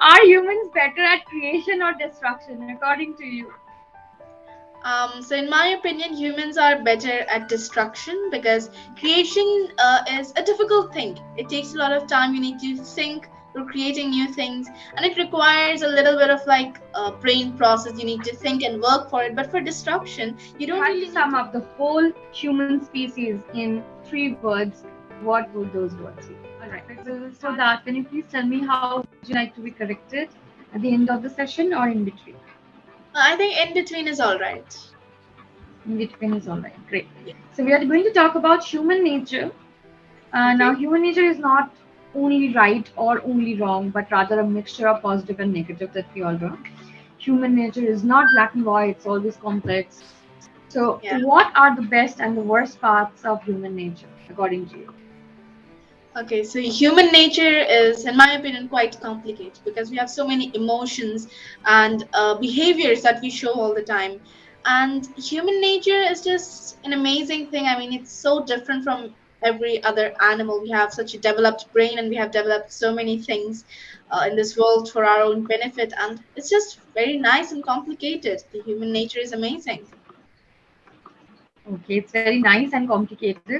Are humans better at creation or destruction, according to you? So in my opinion, humans are better at destruction because creation is a difficult thing. It takes a lot of time. You need to think for creating new things, and it requires a little bit of like brain process. You need to think and work for it. But for destruction, you If you don't had to really need sum to. up the whole human species in 3 words, what would those words be? All right. Before that, can you please tell me how would you like to be corrected at the end of the session or in between? I think in between is all right. In between is all right. Great. Yeah. So we are going to talk about human nature. Now, Okay. human nature is not only right or only wrong, but rather a mixture of positive and negative that we all know. Human nature is not black and white; it's always complex. So, Yeah. what are the best and the worst parts of human nature, according to you? Okay, so human nature is, in my opinion, quite complicated because we have so many emotions and behaviors that we show all the time. And human nature is just an amazing thing. I mean, it's so different from every other animal. We have such a developed brain and we have developed so many things in this world for our own benefit. And it's just very nice and complicated. The human nature is amazing. Okay, it's very nice and complicated.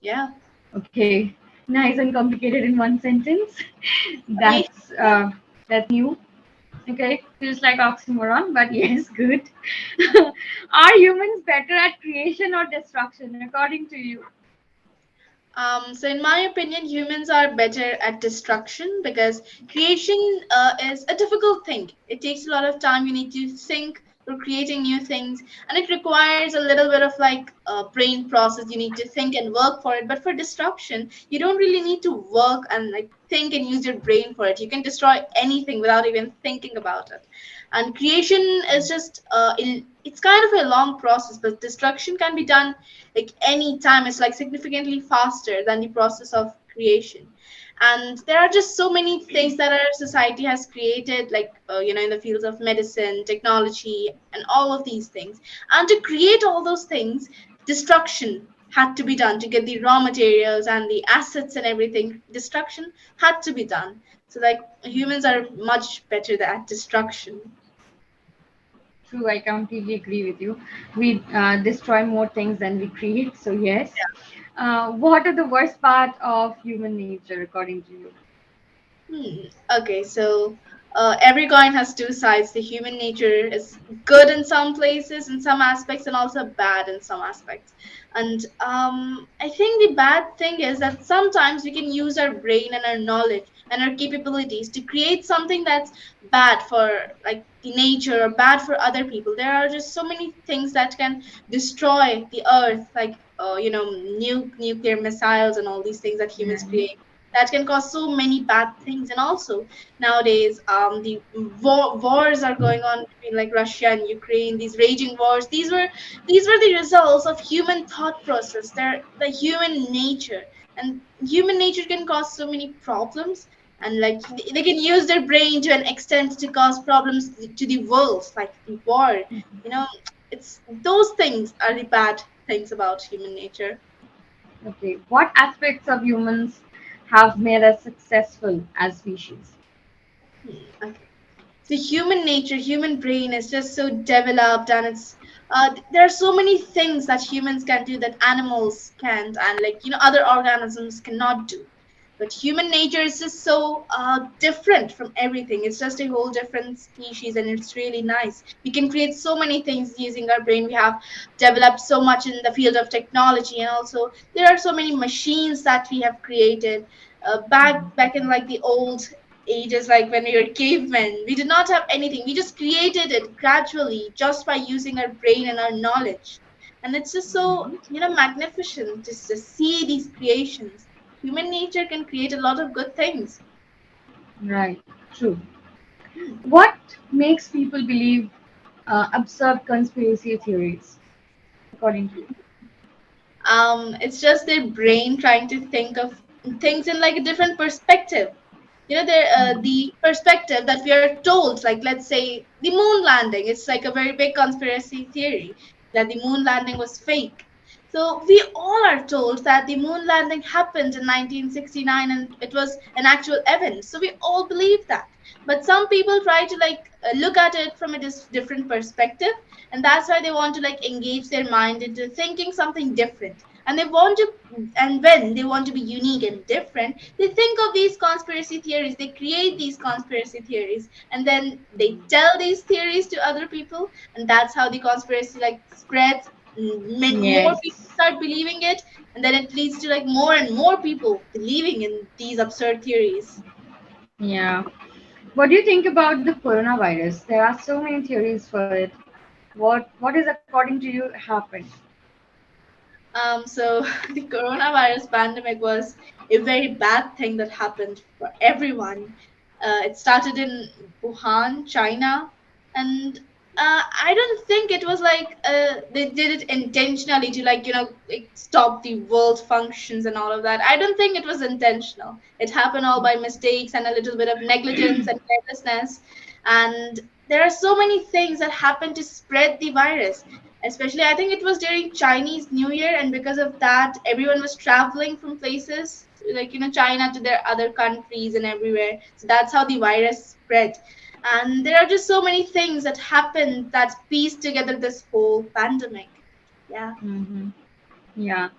Yeah. Okay, nice and complicated in one sentence. I mean, That's that's new. Okay, feels like oxymoron, but yes, good. Are humans better at creation or destruction, according to you? So in my opinion, humans are better at destruction because creation is a difficult thing. It takes a lot of time. You need to think for creating new things, and it requires a little bit of like brain process. You need to think and work for it. But for destruction, you don't really need to work and like think and use your brain for it. You can destroy anything without even thinking about it. And creation is just it's kind of a long process, but destruction can be done like any time. It's like significantly faster than the process of creation. And there are just so many things that our society has created, like in the fields of medicine, technology, and all of these things. And to create all those things, destruction had to be done to get the raw materials and the assets and everything. Destruction had to be done. So like humans are much better at destruction. True, I completely agree with you. We destroy more things than we create, so yes. What are the worst part of human nature, according to you? Hmm. Okay, so every coin has two sides. The human nature is good in some places, in some aspects, and also bad in some aspects. And I think the bad thing is that sometimes we can use our brain and our knowledge and our capabilities to create something that's bad for like the nature or bad for other people. There are just so many things that can destroy the earth, like nuclear missiles and all these things that humans Right. create that can cause so many bad things. And also nowadays, the wars are going on between like Russia and Ukraine. These raging wars. These were the results of human thought process. They're the human nature, and human nature can cause so many problems. And like they can use their brain to an extent to cause problems to the world, like the war. You know, it's those things are the bad things about human nature. Okay. What aspects of humans have made us successful as species? Okay. The human nature, human brain is just so developed, and it's there are so many things that humans can do that animals can't, and like other organisms cannot do. But human nature is just so different from everything. It's just a whole different species, and it's really nice. We can create so many things using our brain. We have developed so much in the field of technology, and also there are so many machines that we have created. Back in like the old ages, like when we were cavemen, we did not have anything. We just created it gradually just by using our brain and our knowledge. And it's just so, Right. magnificent just to see these creations. Human nature can create a lot of good things. Right. True. Hmm. What makes people believe absurd conspiracy theories, according to you? It's just their brain trying to think of things in like a different perspective. The perspective that we are told, like let's say the moon landing, it's like a very big conspiracy theory that the moon landing was fake. So we all are told that the moon landing happened in 1969 and it was an actual event. So we all believe that. But some people try to look at it from a different perspective, and that's why they want to like engage their mind into thinking something different. And they want to, and when they want to be unique and different, they think of these conspiracy theories. They create these conspiracy theories, and then they tell these theories to other people, and that's how the conspiracy like spreads. More people Yes. start believing it, and then it leads to like more and more people believing in these absurd theories. Yeah. What do you think about the coronavirus? There are so many theories for it. What is according to you happened? So the coronavirus pandemic was a very bad thing that happened for everyone. It started in Wuhan, China, and I don't think it was like they did it intentionally to like stop the world functions and all of that. I don't think it was intentional. It happened all by mistakes and a little bit of negligence and carelessness. And there are so many things that happen to spread the virus, especially I think it was during Chinese New Year, and because of that everyone was traveling from places like China to their other countries and everywhere. So that's how the virus spread. And there are just so many things that happened that pieced together this whole pandemic. Yeah. Mm-hmm. Yeah.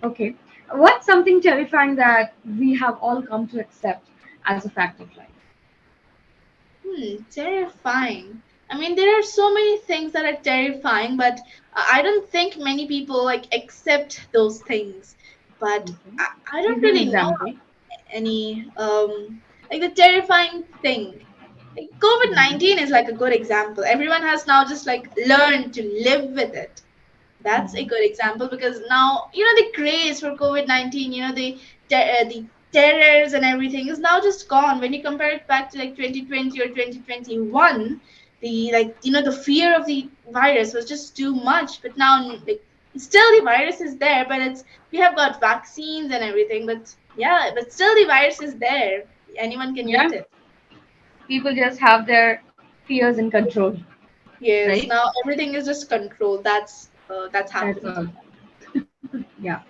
Okay. What's something terrifying that we have all come to accept as a fact of life? Terrifying. I mean, there are so many things that are terrifying, but I don't think many people like accept those things. But Okay. I Give don't me an really know example. any like the terrifying thing. Like COVID-19 is like a good example. Everyone has now just like learned to live with it. That's a good example because now the craze for COVID-19, the terrors and everything is now just gone. When you compare it back to like 2020 or 2021, the the fear of the virus was just too much. But now like still the virus is there, but it's we have got vaccines and everything. But yeah, but still the virus is there. Anyone can Yeah. get it. People just have their fears in control, Yes, right? now everything is just controlled. That's That's happened. all. Yeah.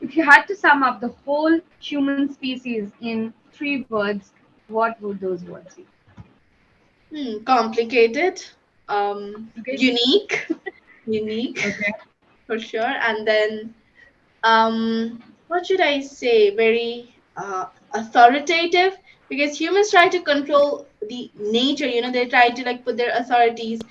If you had to sum up the whole human species in 3 words, what would those words be? Complicated, Okay. unique, unique Okay. for sure. And then, what should I say? Very authoritative, because humans try to control the nature. They try to like put their authorities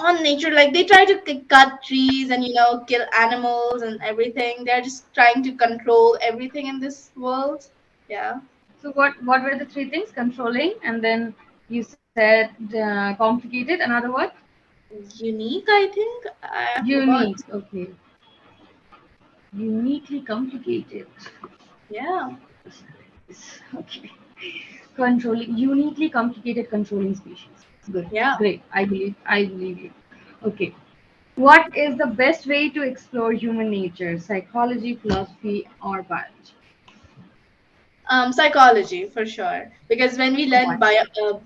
on nature. Like they try to cut trees and kill animals and everything. They're just trying to control everything in this world. Yeah. So what were the 3 things? Controlling, and then you said complicated. Another word? Unique, I think. I forgot. Unique. Okay. Uniquely complicated. Yeah. Okay. Controlling, uniquely complicated controlling species. Good. Yeah. Great. I believe you. Okay. What is the best way to explore human nature? Psychology, philosophy, or biology? Psychology for sure. Because when we Why? learn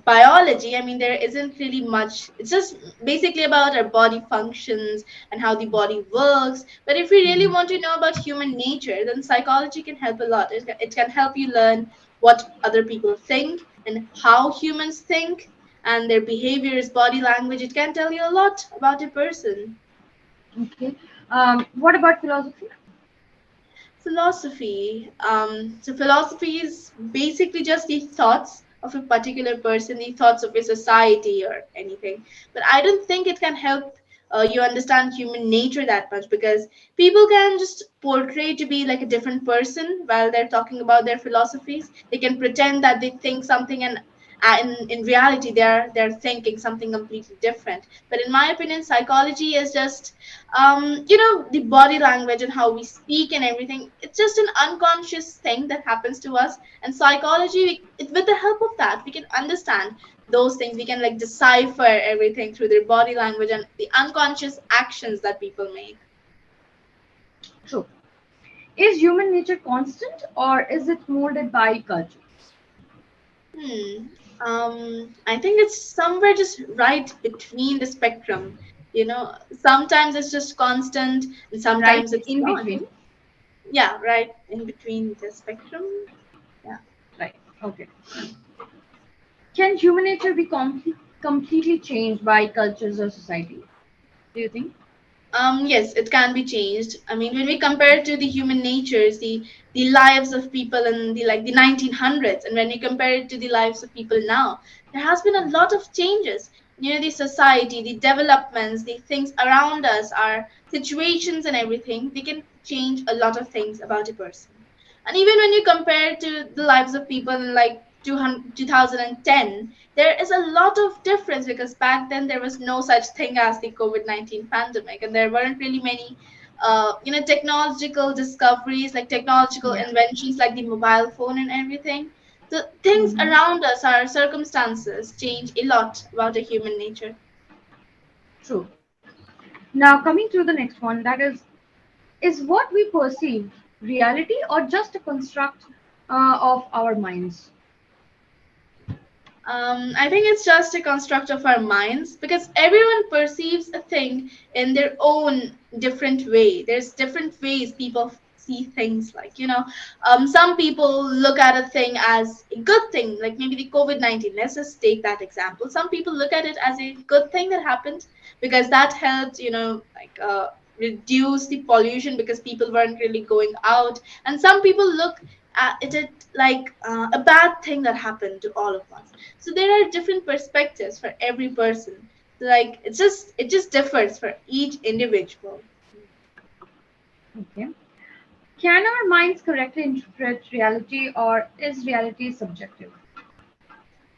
biology, I mean, there isn't really much. It's just basically about our body functions and how the body works. But if we really want to know about human nature, then psychology can help a lot. It can help you learn what other people think and how humans think and their behaviors, body language. It can tell you a lot about a person. Okay. What about philosophy? So philosophy is basically just the thoughts of a particular person, the thoughts of a society or anything. But I don't think it can help you understand human nature that much, because people can just portray to be like a different person while they're talking about their philosophies. They can pretend that they think something, and in reality they're thinking something completely different. But in my opinion, psychology is just the body language and how we speak and everything. It's just an unconscious thing that happens to us. And psychology, with the help of that, we can understand those things. We can like decipher everything through their body language and the unconscious actions that people make. True. Is human nature constant or is it molded by culture? I think it's somewhere just right between the spectrum. Sometimes it's just constant and Right sometimes it's in not. between. Yeah, right in between the spectrum. Yeah. Right. Okay. Can human nature be completely changed by cultures or society? Do you think? Yes, it can be changed. I mean, when we compare to the human natures, the lives of people in the 1900s, and when we compare it to the lives of people now, there has been a lot of changes. The society, the developments, the things around us, our situations and everything, they can change a lot of things about a person. And even when you compare to the lives of people in like 2010, there is a lot of difference because back then there was no such thing as the COVID-19 pandemic, and there weren't really many, technological discoveries like technological Yeah. inventions like the mobile phone and everything. The things Hmm. around us, our circumstances, change a lot about a human nature. True. Now, coming to the next one, that is what we perceive reality or just a construct of our minds? I think it's just a construct of our minds because everyone perceives a thing in their own different way. There's different ways people see things. Some people look at a thing as a good thing, like maybe the COVID-19. Let's just take that example. Some people look at it as a good thing that happened because that helped, reduce the pollution because people weren't really going out. And some people look at it like a bad thing that happened to all of us. So there are different perspectives for every person. Like it just differs for each individual. Okay. Can our minds correctly interpret reality or is reality subjective?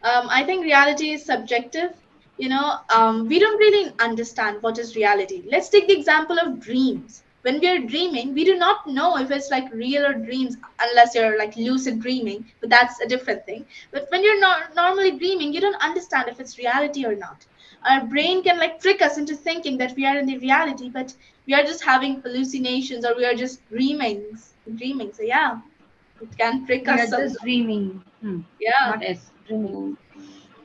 I think reality is subjective. We don't really understand what is reality. Let's take the example of dreams. When we are dreaming, we do not know if it's like real or dreams unless you're like lucid dreaming, but that's a different thing. But when you're not normally dreaming, you don't understand if it's reality or not. Our brain can like trick us into thinking that we are in the reality, but we are just having hallucinations or we are just dreaming. So yeah, it can trick We us are just sometimes. dreaming. Yeah. Not as dreaming.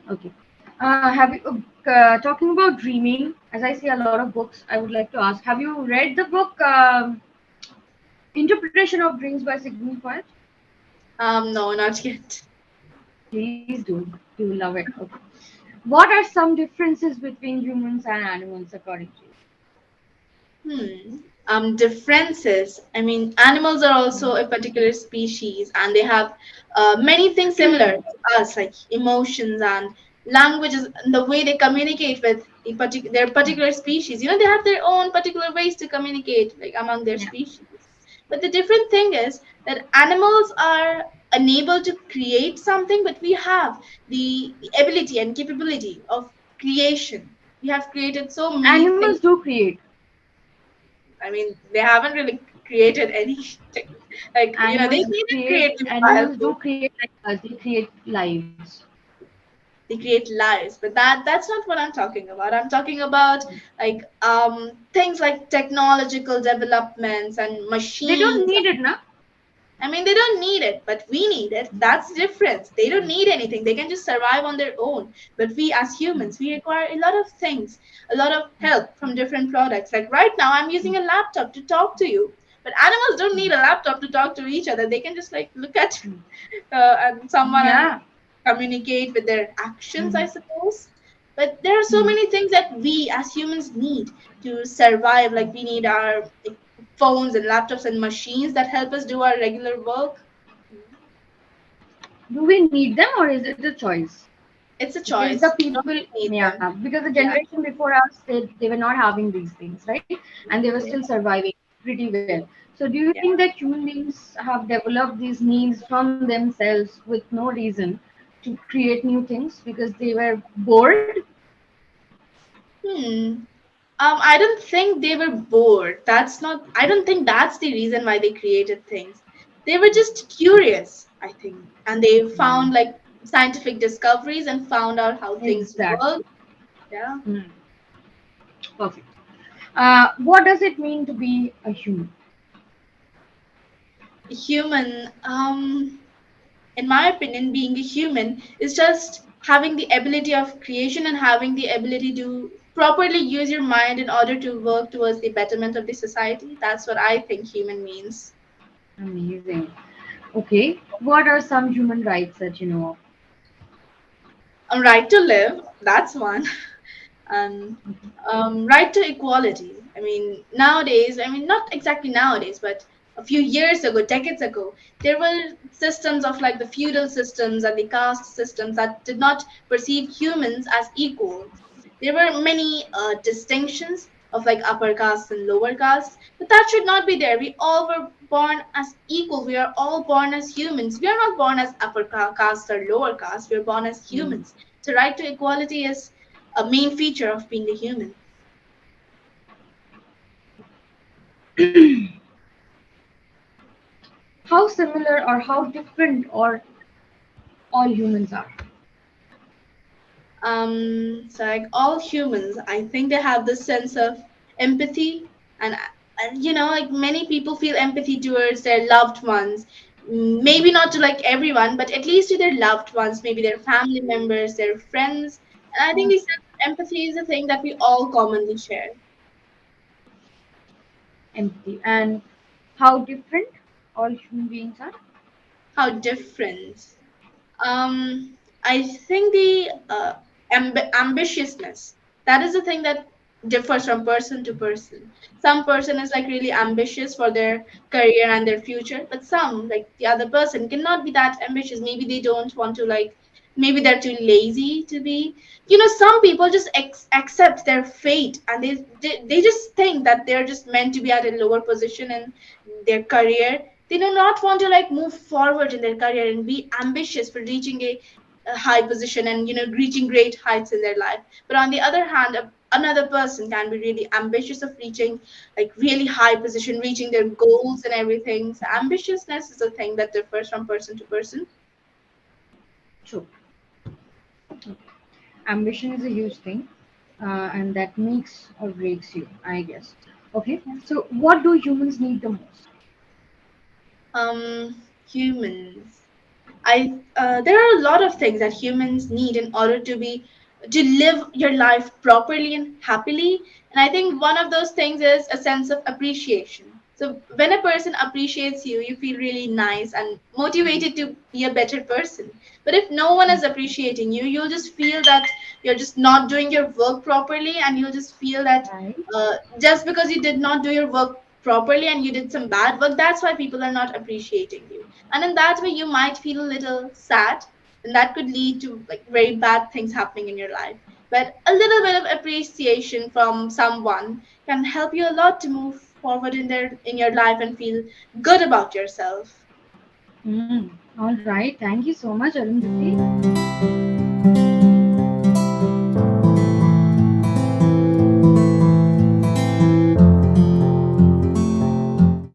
Okay. Have you talking about dreaming? As I see a lot of books, I would like to ask: have you read the book "Interpretation of Dreams" by Sigmund Freud? No, not yet. Please do. You will love it. Okay. What are some differences between humans and animals, according to you? Differences. I mean, animals are also a particular species, and they have many things similar to us, like emotions and languages, and the way they communicate with their particular species. They have their own particular ways to communicate, like among their Yeah. species. But the different thing is that animals are unable to create something, but we have the ability and capability of creation. We have created so many things. Animals do create. I mean, they haven't really created anything. Like, they didn't create the mobile Animals phone. do create like us. They create lives. They create lives, but that's not what I'm talking about. I'm talking about like things like technological developments and They don't machines. need it, na? I mean, they don't need it, but we need it. That's the difference. They don't need anything. They can just survive on their own. But we, as humans, we require a lot of things, a lot of help from different products. Like right now, I'm using a laptop to talk to you. But animals don't need a laptop to talk to each other. They can just like look at and someone and Yeah. communicate with their actions, I Mhm. suppose. But there are so Mhm. many things that we as humans need to survive. Like we need our phones and laptops and machines that help us do our regular work. Do we need them or is it a choice? It's a Because the choice. You people, don't need yeah, them. because the Yeah. generation before us, they were not having these things, right? And they were Yeah. still surviving pretty well. So, do you Yeah. think that human beings have developed these needs from themselves with no reason to create new things because they were bored? Hmm. I don't think they were bored. That's not. I don't think that's the reason why they created things. They were just curious, I think, and they found like scientific discoveries and found out how things Exactly. work. Yeah. Hmm. Perfect. What does it mean to be a human? Human. In my opinion, being a human is just having the ability of creation and having the ability to properly use your mind in order to work towards the betterment of the society. That's what I think human means. Amazing. Okay. What are some human rights that you know Right to live, that's one. And of? right to equality. I mean, nowadays, I mean, not exactly nowadays, but a few years ago, decades ago, there were systems of like the feudal systems and the caste systems that did not perceive humans as equals. There were many distinctions of like upper castes and lower castes, but that should not be there. We all were born as equal. We are all born as humans. We are not born as upper caste or lower caste. We are born as Mm. humans. So, right to equality is a main feature of being a human. How similar or how different or all humans are? So like all humans, I think they have this sense of empathy, and like many people feel empathy towards their loved ones. Maybe not to like everyone, but at least to their loved ones, maybe their family members, their friends. And I think this sense of empathy is a thing that we all commonly share. Empathy. And how different all human beings are? How different? I think the ambitiousness, that is the thing that differs from person to person. Some person is like really ambitious for their career and their future, but some, like the other person, cannot be that ambitious. Maybe they don't want to like. Maybe they're too lazy to be. Some people just accept their fate, and they just think that they're just meant to be at a lower position in their career. They do not want to like move forward in their career and be ambitious for reaching a high position and reaching great heights in their life. But on the other hand, another person can be really ambitious of reaching like really high position, reaching their goals and everything. So ambitiousness is a thing that differs from person to person. True. Ambition is a huge thing, and that makes or breaks you, I guess. Okay. So, what do humans need the most? Humans, I there are a lot of things that humans need in order to live your life properly and happily. And I think one of those things is a sense of appreciation. So when a person appreciates you, you feel really nice and motivated to be a better person. But if no one is appreciating you, you'll just feel that you're just not doing your work properly, and you'll just feel that Right. just because you did not do your work properly and you did some bad work, that's why people are not appreciating you. And in that way you might feel a little sad, and that could lead to like very bad things happening in your life. But a little bit of appreciation from someone can help you a lot to move forward in your life and feel good about yourself. Mm. All right. Thank you so much, Arundhati.